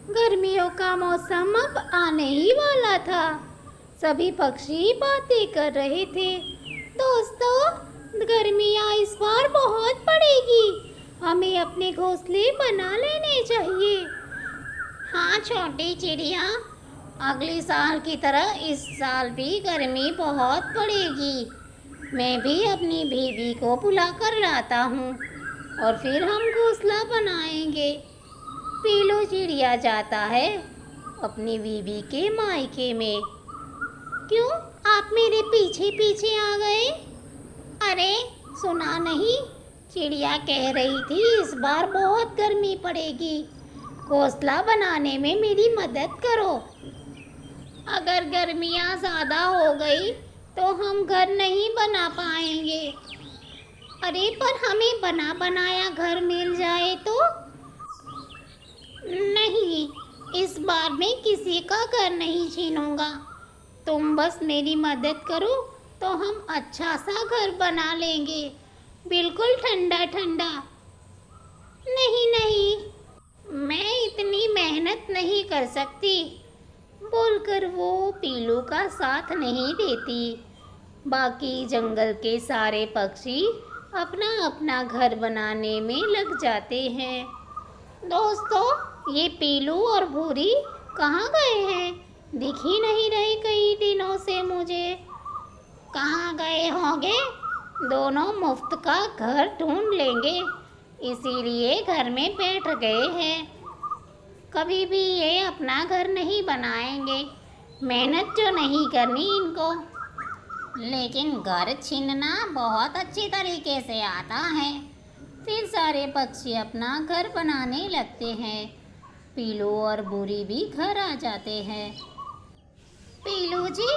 गर्मियों का मौसम अब आने ही वाला था। सभी पक्षी बातें कर रहे थे। दोस्तों, गर्मियाँ इस बार बहुत पड़ेगी। हमें अपने घोंसले बना लेने चाहिए। हाँ छोटी चिड़िया, अगले साल की तरह इस साल भी गर्मी बहुत पड़ेगी। मैं भी अपनी बीवी को बुला कर लाता हूँ और फिर हम घोंसला बनाएंगे। पीलू चिड़िया जाता है अपनी बीवी के मायके में। क्यों, आप मेरे पीछे पीछे आ गए? अरे सुना नहीं, चिड़िया कह रही थी इस बार बहुत गर्मी पड़ेगी, घोंसला बनाने में मेरी मदद करो। अगर गर्मियाँ ज़्यादा हो गई तो हम घर नहीं बना पाएंगे। अरे पर हमें बना बनाया घर मिल जाए तो? नहीं, इस बार मैं किसी का घर नहीं छीनूंगा। तुम बस मेरी मदद करो तो हम अच्छा सा घर बना लेंगे, बिल्कुल ठंडा ठंडा। नहीं नहीं, मैं इतनी मेहनत नहीं कर सकती, बोलकर वो पीलू का साथ नहीं देती। बाकी जंगल के सारे पक्षी अपना अपना घर बनाने में लग जाते हैं। दोस्तों, ये पीलू और भूरी कहाँ गए हैं? दिख ही नहीं रहे कई दिनों से मुझे। कहाँ गए होंगे? दोनों मुफ्त का घर ढूंढ लेंगे, इसीलिए घर में बैठ गए हैं। कभी भी ये अपना घर नहीं बनाएंगे, मेहनत जो नहीं करनी इनको। लेकिन घर छीनना बहुत अच्छी तरीके से आता है। फिर सारे पक्षी अपना घर बनाने लगते हैं। पीलू और भूरी भी घर आ जाते हैं। पीलू जी,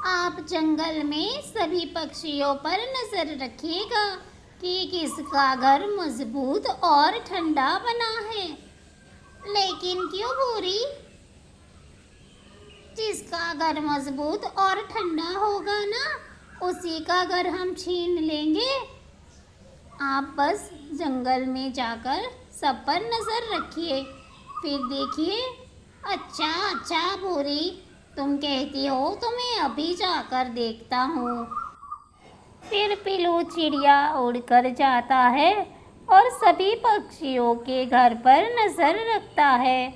आप जंगल में सभी पक्षियों पर नजर रखिएगा कि किसका घर मजबूत और ठंडा बना है। लेकिन क्यों भूरी? जिसका घर मजबूत और ठंडा होगा ना, उसी का घर हम छीन लेंगे। आप बस जंगल में जाकर सब पर नजर रखिए, फिर देखिए। अच्छा अच्छा भूरी, तुम कहती हो तो मैं अभी जाकर देखता हूँ। फिर पीलू चिड़िया उड़कर जाता है और सभी पक्षियों के घर पर नजर रखता है।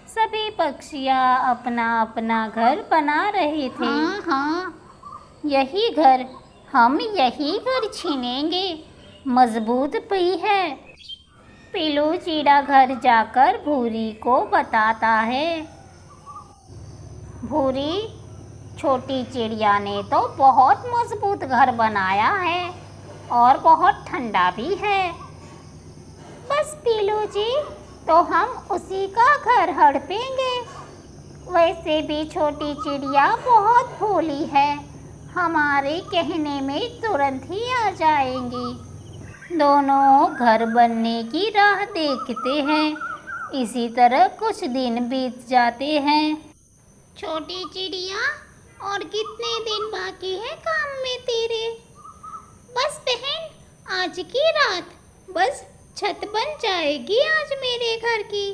सभी पक्षियाँ अपना अपना घर बना रहे थे। हाँ हाँ, यही घर, हम यही घर छीनेंगे, मजबूत भी है। पीलू चिड़ा घर जाकर भूरी को बताता है। भूरी, छोटी चिड़िया ने तो बहुत मजबूत घर बनाया है और बहुत ठंडा भी है। बस पीलू जी, तो हम उसी का घर हड़पेंगे। वैसे भी छोटी चिड़िया बहुत भोली है, हमारे कहने में तुरंत ही आ जाएंगी। दोनों घर बनने की राह देखते हैं। इसी तरह कुछ दिन बीत जाते हैं। छोटी चिड़िया, और कितने दिन बाकी है काम में तेरे? बस बहन, आज की रात बस छत बन जाएगी आज मेरे घर की।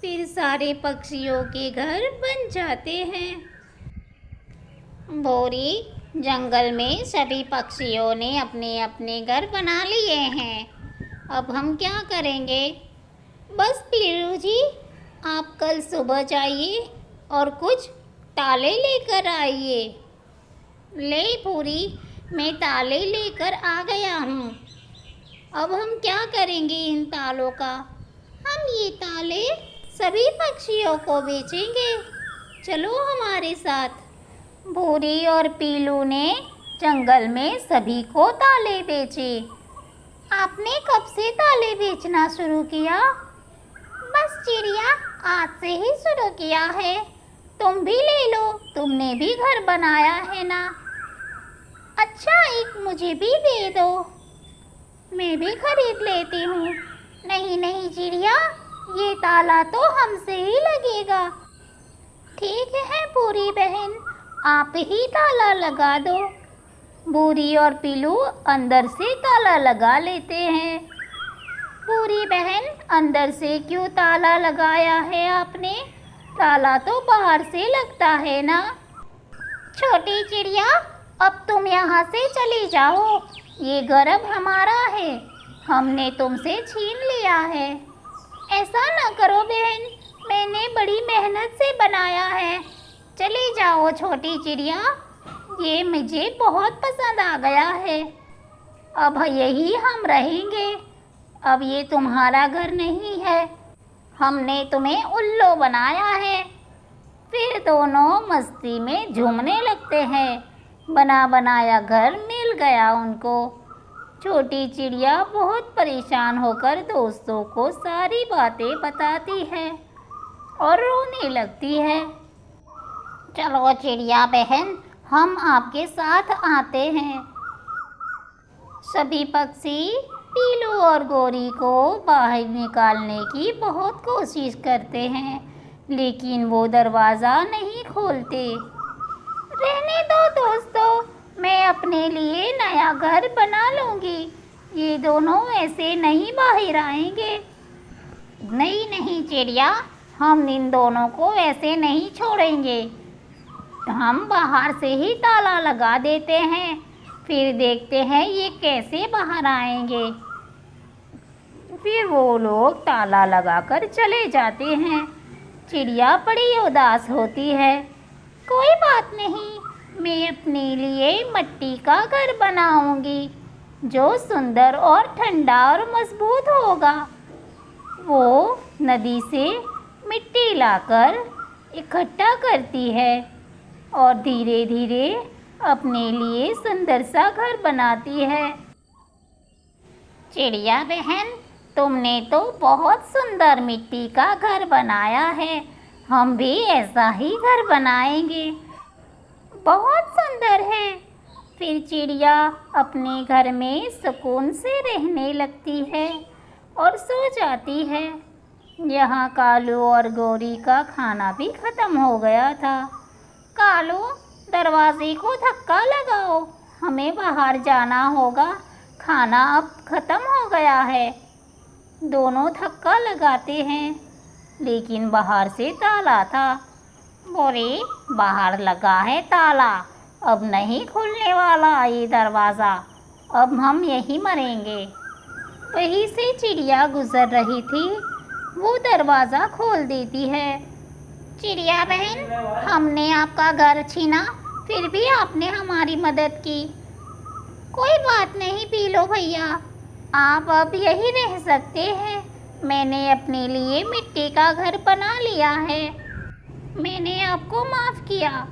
फिर सारे पक्षियों के घर बन जाते हैं। भूरी, जंगल में सभी पक्षियों ने अपने अपने घर बना लिए हैं। अब हम क्या करेंगे? बस पीलू जी, आप कल सुबह जाइए और कुछ ताले लेकर आइए। ले भूरी, मैं ताले लेकर आ गया हूँ। अब हम क्या करेंगे इन तालों का? हम ये ताले सभी पक्षियों को बेचेंगे। चलो हमारे साथ। भूरी और पीलू ने जंगल में सभी को ताले बेचे। आपने कब से ताले बेचना शुरू किया? बस चिड़िया, आज से ही शुरू किया है। तुम भी ले लो, तुमने भी घर बनाया है ना। अच्छा, एक मुझे भी दे दो, मैं भी खरीद लेती हूँ। नहीं नहीं चिड़िया, ये ताला तो हमसे ही लगेगा। ठीक है भूरी बहन, आप ही ताला लगा दो। भूरी और पीलू अंदर से ताला लगा लेते हैं। भूरी बहन, अंदर से क्यों ताला लगाया है आपने? ताला तो बाहर से लगता है ना। छोटी चिड़िया, अब तुम यहाँ से चली जाओ। ये घर अब हमारा है, हमने तुमसे छीन लिया है। ऐसा ना करो बहन, मैंने बड़ी मेहनत से बनाया है। चली जाओ छोटी चिड़िया, ये मुझे बहुत पसंद आ गया है। अब यही हम रहेंगे। अब ये तुम्हारा घर नहीं है, हमने तुम्हें उल्लू बनाया है। फिर दोनों मस्ती में झूमने लगते हैं। बना बनाया घर मिल गया उनको। छोटी चिड़िया बहुत परेशान होकर दोस्तों को सारी बातें बताती है और रोने लगती है। चलो चिड़िया बहन, हम आपके साथ आते हैं। सभी पक्षी पीलू और गोरी को बाहर निकालने की बहुत कोशिश करते हैं, लेकिन वो दरवाज़ा नहीं खोलते। रहने दो दोस्तों, मैं अपने लिए नया घर बना लूँगी। ये दोनों ऐसे नहीं बाहर आएंगे। नहीं नहीं चिड़िया, हम इन दोनों को ऐसे नहीं छोड़ेंगे। हम बाहर से ही ताला लगा देते हैं, फिर देखते हैं ये कैसे बाहर आएंगे। फिर वो लोग ताला लगाकर चले जाते हैं। चिड़िया बड़ी उदास होती है। कोई बात नहीं, मैं अपने लिए मिट्टी का घर बनाऊंगी जो सुंदर और ठंडा और मजबूत होगा। वो नदी से मिट्टी लाकर इकट्ठा करती है और धीरे धीरे अपने लिए सुंदर सा घर बनाती है। चिड़िया बहन, तुमने तो बहुत सुंदर मिट्टी का घर बनाया है, हम भी ऐसा ही घर बनाएंगे। बहुत सुंदर है। फिर चिड़िया अपने घर में सुकून से रहने लगती है और सो जाती है। यहाँ कालू और गौरी का खाना भी ख़त्म हो गया था। कालू, दरवाजे को धक्का लगाओ, हमें बाहर जाना होगा, खाना अब ख़त्म हो गया है। दोनों धक्का लगाते हैं, लेकिन बाहर से ताला था। बोले, बाहर लगा है ताला, अब नहीं खुलने वाला ये दरवाज़ा, अब हम यहीं मरेंगे। वहीं से चिड़िया गुजर रही थी, वो दरवाज़ा खोल देती है। चिड़िया बहन, हमने आपका घर छीना, फिर भी आपने हमारी मदद की। कोई बात नहीं पीलू भैया, आप अब यहीं रह सकते हैं। मैंने अपने लिए मिट्टी का घर बना लिया है। मैंने आपको माफ़ किया।